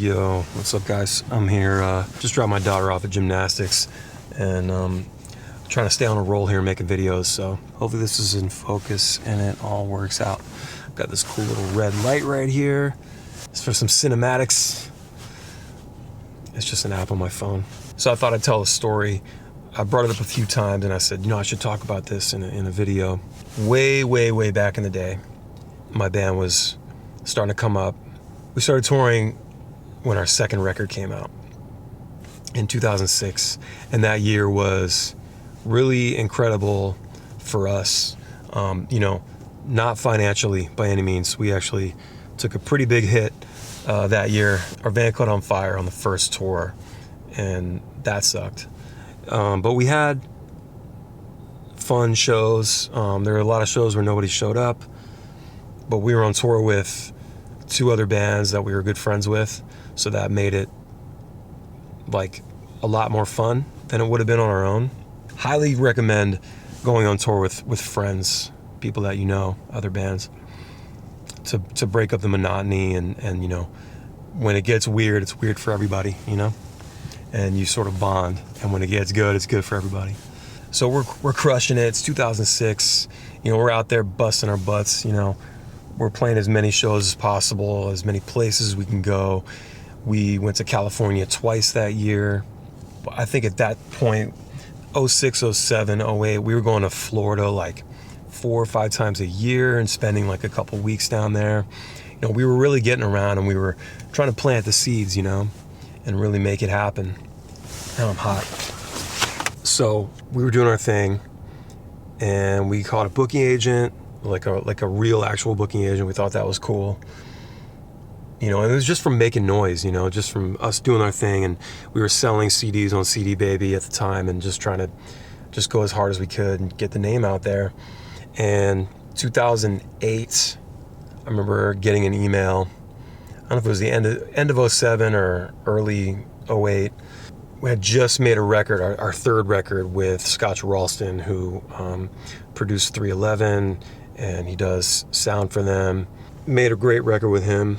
Yo, what's up guys? I'm here, just dropped my daughter off at gymnastics and trying to stay on a roll here making videos, so hopefully this is in focus and it all works out. Got this cool little red light right here. It's for some cinematics. It's just an app on my phone. So I thought I'd tell a story. I brought it up a few times and I said, you know, I should talk about this in a video. Way back in the day, my band was starting to come up. We started touring when our second record came out in 2006, and that year was really incredible for us. You know, not financially by any means. We actually took a pretty big hit that year. Our van caught on fire on the first tour, and that sucked. But we had fun shows. There were a lot of shows where nobody showed up, but we were on tour with two other bands that we were good friends with, so that made it like a lot more fun than it would have been on our own. Highly recommend going on tour with friends, people that you know, other bands, to break up the monotony and you know, when it gets weird, it's weird for everybody, you know, and you sort of bond, and when it gets good, it's good for everybody. So we're crushing it. It's 2006, you know, we're out there busting our butts, you know, we're playing as many shows as possible, as many places as we can go. We went to California twice that year. I think at that point, 06, 07, 08, we were going to Florida like 4 or 5 times a year and spending like a couple weeks down there. You know, we were really getting around and we were trying to plant the seeds, you know, and really make it happen. Now I'm hot. So we were doing our thing and we called a booking agent, like a real actual booking agent. We thought that was cool. You know, and it was just from making noise, you know, just from us doing our thing, and we were selling CDs on CD Baby at the time and just trying to just go as hard as we could and get the name out there. And 2008, I remember getting an email, I don't know if it was the end of 07 or early 08. We had just made a record, our third record, with Scotch Ralston, who produced 311, and he does sound for them. Made a great record with him.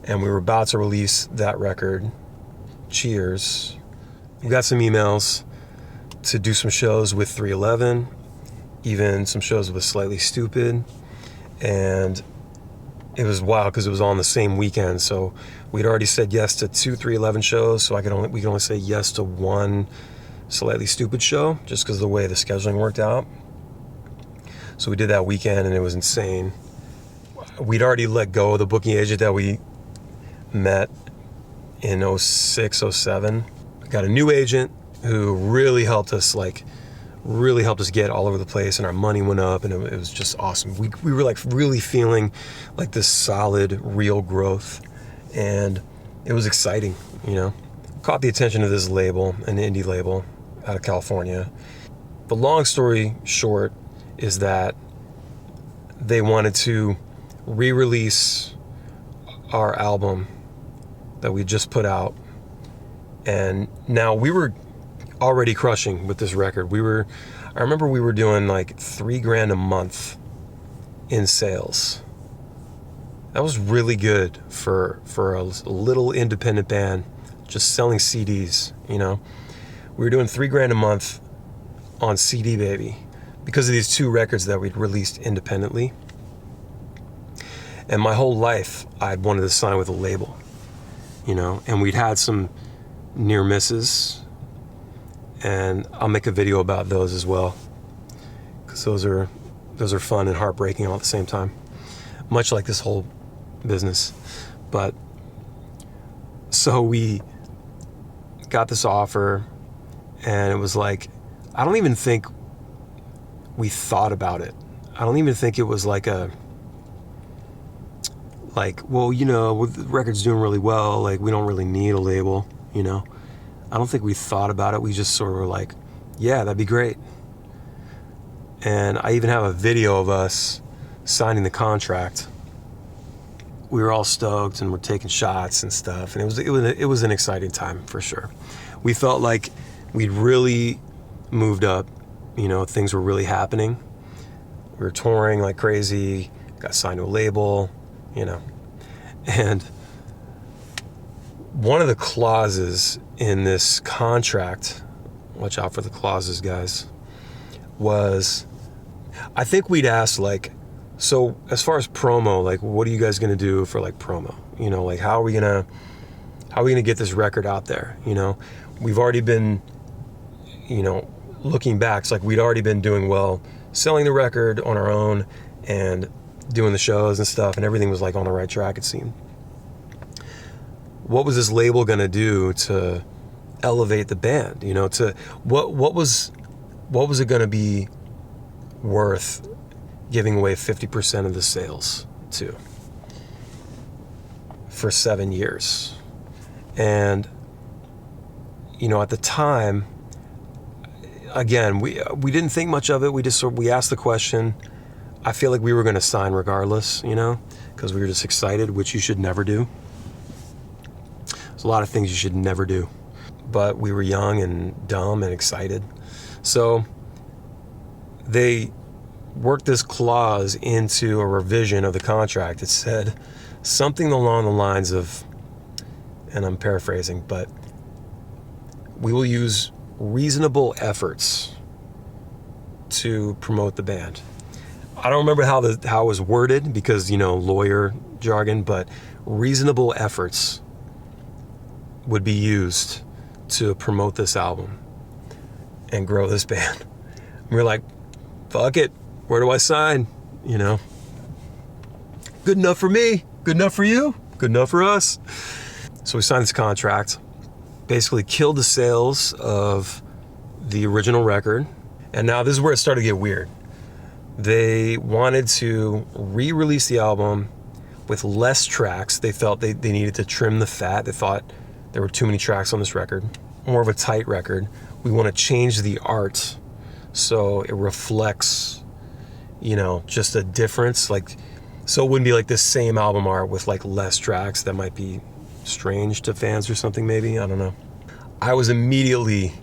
And we were about to release that record, Cheers. We got some emails to do some shows with 311, even some shows with Slightly Stupid. And it was wild because it was all on the same weekend. So we'd already said yes to 2 311 shows, so we could only say yes to 1 Slightly Stupid show, just because of the way the scheduling worked out. So we did that weekend and it was insane. We'd already let go of the booking agent that we met in 06, 07. I got a new agent who really helped us get all over the place, and our money went up, and it was just awesome. We were like really feeling like this solid, real growth, and it was exciting, you know. Caught the attention of this label, an indie label out of California. The long story short is that they wanted to re-release our album that we just put out, and now we were already crushing with this record. I remember we were doing like $3,000 a month in sales. That was really good for a little independent band just selling CDs, you know. We were doing $3,000 a month on CD Baby because of these 2 records that we'd released independently. And my whole life, I'd wanted to sign with a label, you know, and we'd had some near misses, and I'll make a video about those as well, because those are fun and heartbreaking all at the same time, much like this whole business. But so we got this offer, and it was like, I don't even think we thought about it. I don't even think it was like, well, you know, the record's doing really well, like we don't really need a label, you know. I don't think we thought about it. We just sort of were like, yeah, that'd be great. And I even have a video of us signing the contract. We were all stoked and we're taking shots and stuff, and it was an exciting time for sure. We felt like we'd really moved up, you know, things were really happening. We were touring like crazy, got signed to a label, you know. And one of the clauses in this contract, watch out for the clauses, guys, was, I think we'd asked, like, so as far as promo, like, what are you guys gonna do for like promo? You know, like, how are we gonna get this record out there? You know, we've already been, you know, looking back, it's like we'd already been doing well, selling the record on our own and doing the shows and stuff, and everything was like on the right track, it seemed. What was this label gonna do to elevate the band? You know, to what was it gonna be worth giving away 50% of the sales to for 7 years? And, you know, at the time, again, we didn't think much of it. We asked the question. I feel like we were going to sign regardless, you know, because we were just excited, which you should never do. There's a lot of things you should never do, but we were young and dumb and excited. So they worked this clause into a revision of the contract. It said something along the lines of, and I'm paraphrasing, but we will use reasonable efforts to promote the band. I don't remember how it was worded because, you know, lawyer jargon, but reasonable efforts would be used to promote this album and grow this band. And we're like, fuck it. Where do I sign? You know, good enough for me, good enough for you, good enough for us. So we signed this contract, basically killed the sales of the original record. And now this is where it started to get weird. They wanted to re-release the album with less tracks. They felt they needed to trim the fat. They thought there were too many tracks on this record, more of a tight record. We want to change the art so it reflects, you know, just a difference, like, so it wouldn't be like the same album art with like less tracks. That might be strange to fans or something, maybe, I don't know. I was immediately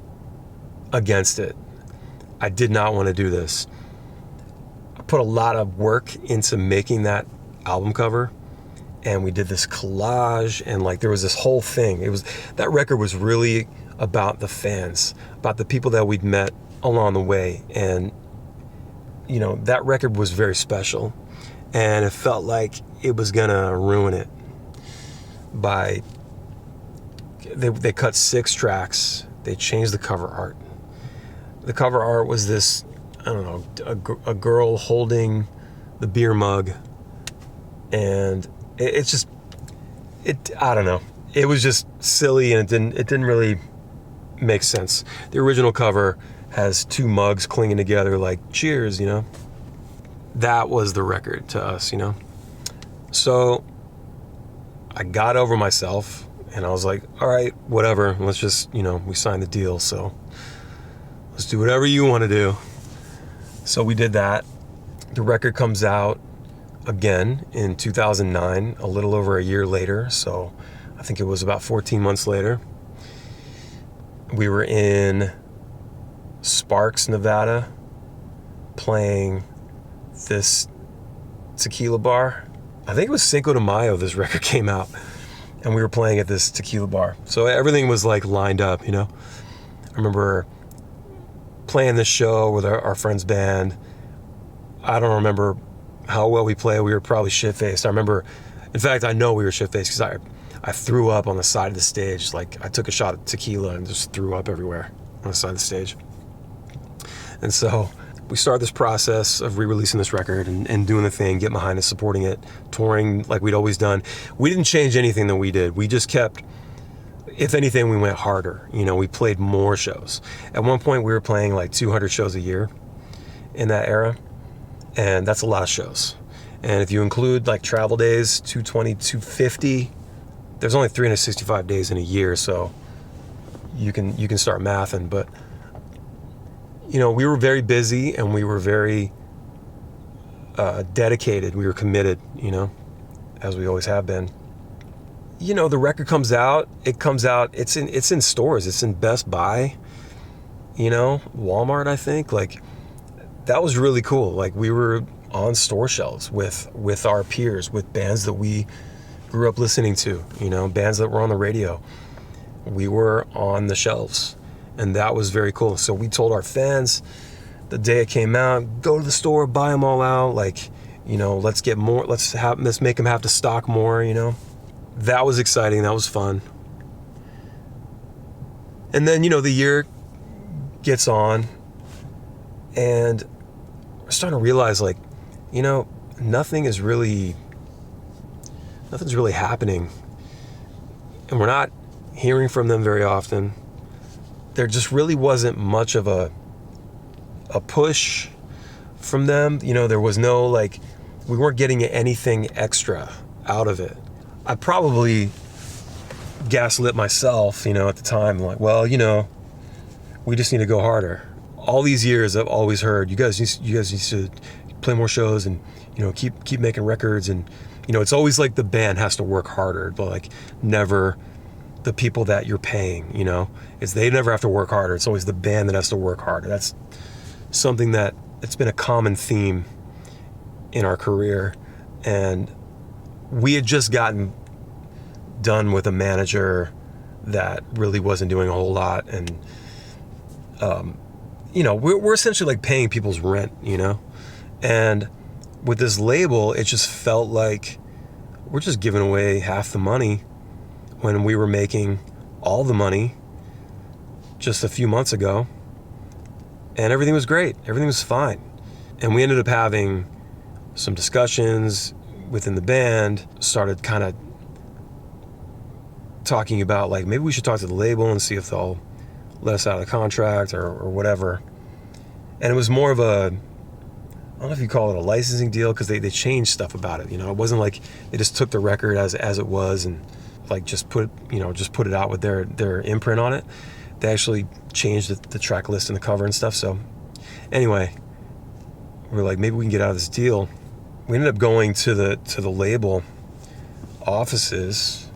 against it. I did not want to do this. I put a lot of work into making that album cover, and we did this collage, and like there was this whole thing. That record was really about the fans, about the people that we'd met along the way, and you know, that record was very special, and it felt like it was gonna ruin it by, they cut 6 tracks, they changed the cover art. The cover art was this, I don't know, a girl holding the beer mug, and it's just, I don't know, it was just silly, and it didn't really make sense. The original cover has 2 mugs clinging together like cheers, you know. That was the record to us, you know. So I got over myself and I was like, all right, whatever, let's just, you know, we signed the deal, so let's do whatever you want to do. So we did that. The record comes out again in 2009, a little over a year later, so I think it was about 14 months later. We were in Sparks, Nevada, playing this tequila bar. I think it was Cinco de Mayo this record came out, and we were playing at this tequila bar. So everything was like lined up, you know. I remember playing this show with our friend's band. I don't remember how well we played. We were probably shit-faced. I remember, in fact, I know we were shit-faced because I threw up on the side of the stage. Like, I took a shot of tequila and just threw up everywhere on the side of the stage. And so we started this process of re-releasing this record and doing the thing, getting behind it, supporting it, touring like we'd always done. We didn't change anything that we did. We just kept, if anything, we went harder. You know, we played more shows. At one point, we were playing like 200 shows a year in that era, and that's a lot of shows. And if you include like travel days, 220, 250, there's only 365 days in a year, so you can start mathing. But you know, we were very busy and we were very dedicated. We were committed, you know, as we always have been. You know, the record comes out. It's in stores. It's in Best Buy, you know, Walmart, I think. Like, that was really cool. Like, we were on store shelves with our peers, with bands that we grew up listening to, bands that were on the radio. We were on the shelves, and that was very cool. So we told our fans the day it came out, go to the store, buy them all out. Like, let's get more. Let's make them have to stock more. That was exciting. That was fun. And then the year gets on, and we're starting to realize, like, nothing's really happening, and we're not hearing from them very often. There just really wasn't much of a push from them. There was no, like, we weren't getting anything extra out of it. I probably gaslit myself, at the time, like, well, we just need to go harder. All these years I've always heard, you guys need to play more shows and, keep making records. And, it's always like the band has to work harder, but like never the people that you're paying, they never have to work harder. It's always the band that has to work harder. That's something that it's been a common theme in our career. And we had just gotten done with a manager that really wasn't doing a whole lot. And, we're essentially like paying people's rent, and with this label, it just felt like we're just giving away half the money when we were making all the money just a few months ago, and everything was great. Everything was fine. And we ended up having some discussions within the band, started kind of talking about, like, maybe we should talk to the label and see if they'll let us out of the contract or whatever. And it was more of a, I don't know if you call it a licensing deal, because they changed stuff about it. It wasn't like they just took the record as it was and like just put it out with their imprint on it. They actually changed the track list and the cover and stuff. So anyway, we were like, maybe we can get out of this deal. We ended up going to the label offices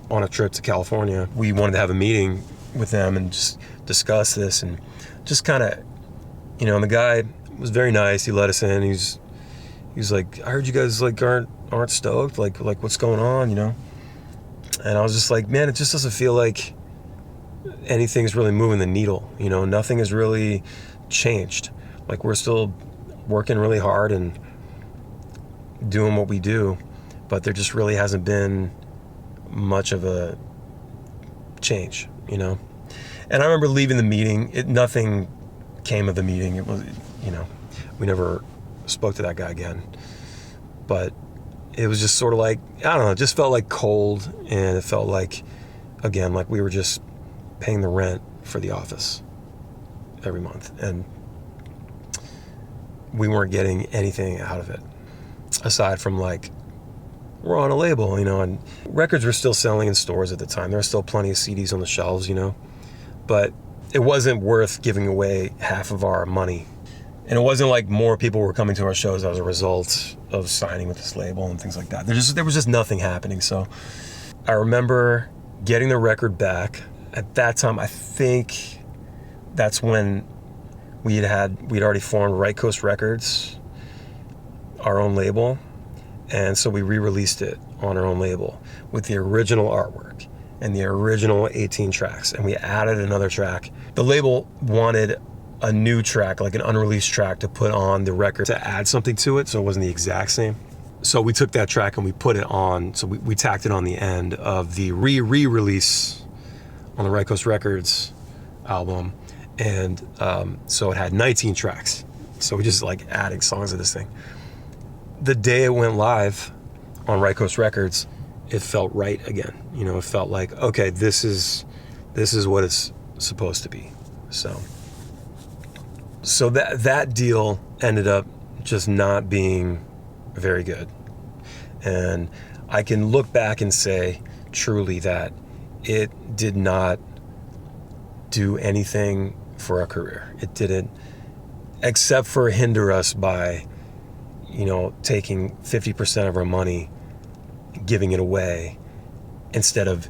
on a trip to California. We wanted to have a meeting with them and just discuss this, and just kind of, and the guy was very nice. He let us in. He's like, I heard you guys like aren't stoked. Like what's going on, And I was just like, man, it just doesn't feel like anything's really moving the needle. Nothing has really changed. Like, we're still working really hard and doing what we do, but there just really hasn't been much of a change, And I remember leaving the meeting. Nothing came of the meeting. It was, we never spoke to that guy again. But it was just sort of like, I don't know, it just felt like cold, and it felt like, again, like we were just paying the rent for the office every month, and we weren't getting anything out of it aside from, like, we're on a label, and records were still selling in stores at the time. There were still plenty of CDs on the shelves, but it wasn't worth giving away half of our money. And it wasn't like more people were coming to our shows as a result of signing with this label and things like that. There was just nothing happening. So I remember getting the record back. At that time, I think that's when we'd already formed Right Coast Records, our own label. And so we re-released it on our own label with the original artwork and the original 18 tracks. And we added another track. The label wanted a new track, like an unreleased track, to put on the record to add something to it, so it wasn't the exact same. So we took that track and we put it on, so we tacked it on the end of the re-release on the Right Coast Records album. And so it had 19 tracks. So we just like adding songs to this thing. The day it went live on Right Coast Records, it felt right again. It felt like, okay, this is what it's supposed to be. So that deal ended up just not being very good. And I can look back and say truly that it did not do anything for our career. It didn't, except for hinder us by, taking 50% of our money, giving it away, instead of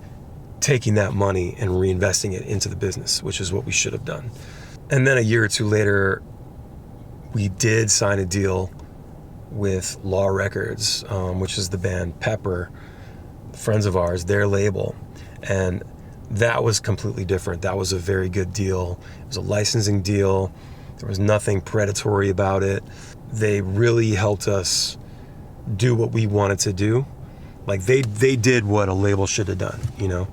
taking that money and reinvesting it into the business, which is what we should have done. And then a year or two later, we did sign a deal with Law Records, which is the band Pepper, friends of ours, their label, and that was completely different. That was a very good deal. It was a licensing deal. There was nothing predatory about it. They really helped us do what we wanted to do. Like they did what a label should have done, you know.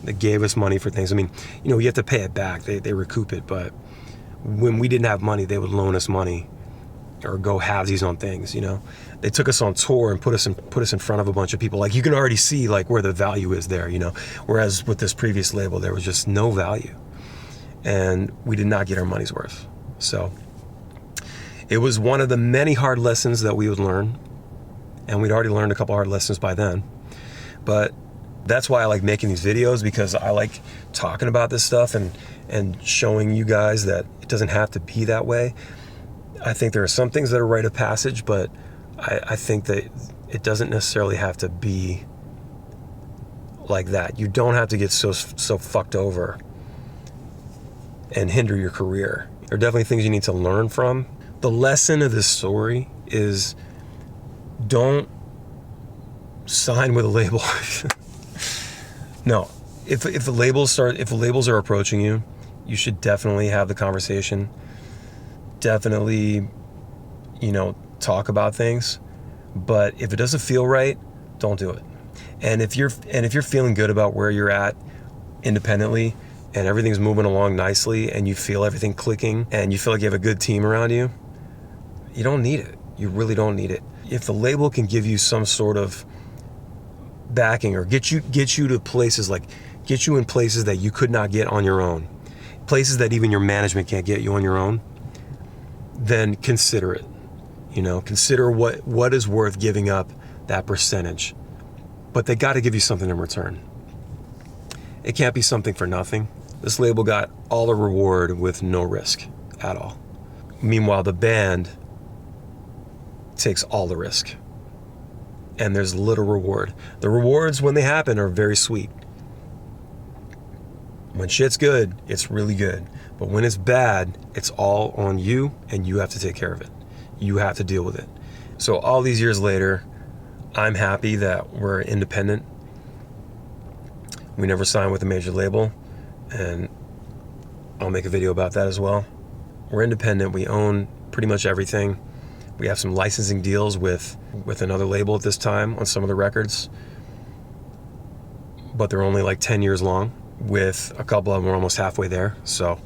They gave us money for things. I mean, you know, you have to pay it back. They recoup it, but when we didn't have money, they would loan us money or go halvesies on things, you know. They took us on tour and put us in front of a bunch of people. Like you can already see like where the value is there, you know. Whereas with this previous label, there was just no value. And we did not get our money's worth. So it was one of the many hard lessons that we would learn. And we'd already learned a couple hard lessons by then. But that's why I like making these videos, because I like talking about this stuff and showing you guys that it doesn't have to be that way. I think there are some things that are rite of passage, but I think that it doesn't necessarily have to be like that. You don't have to get so fucked over and hinder your career. There are definitely things you need to learn from. The lesson of this story is don't sign with a label. No, if the labels are approaching you, you should definitely have the conversation. Definitely, you know, talk about things. But if it doesn't feel right, don't do it. And if you're feeling good about where you're at independently and everything's moving along nicely and you feel everything clicking and you feel like you have a good team around you, you don't need it. You really don't need it. If the label can give you some sort of backing or get you to places, like get you in places that you could not get on your own, places that even your management can't get you on your own, then consider it. You know, consider what is worth giving up that percentage. But they got to give you something in return. It can't be something for nothing. This label got all the reward with no risk at all. Meanwhile, the band takes all the risk. And there's little reward. The rewards, when they happen, are very sweet. When shit's good, it's really good. But when it's bad, it's all on you, and you have to take care of it. You have to deal with it. So all these years later, I'm happy that we're independent. We never signed with a major label, and I'll make a video about that as well. We're independent. We own pretty much everything. We have some licensing deals with another label at this time on some of the records, but they're only like 10 years long. With a couple of them, we're almost halfway there. So,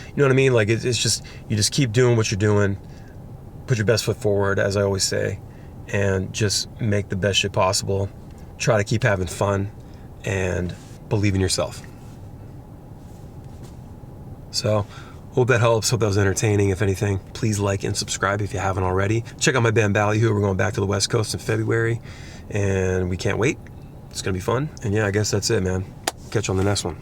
you know what I mean? Like it's just, you just keep doing what you're doing, put your best foot forward, as I always say, and just make the best shit possible. Try to keep having fun and believe in yourself. So, hope that helps. Hope that was entertaining. If anything, please like and subscribe if you haven't already. Check out my band Ballyhoo. We're going back to the West Coast in February, and we can't wait. It's going to be fun. And yeah, I guess that's it, man. Catch you on the next one.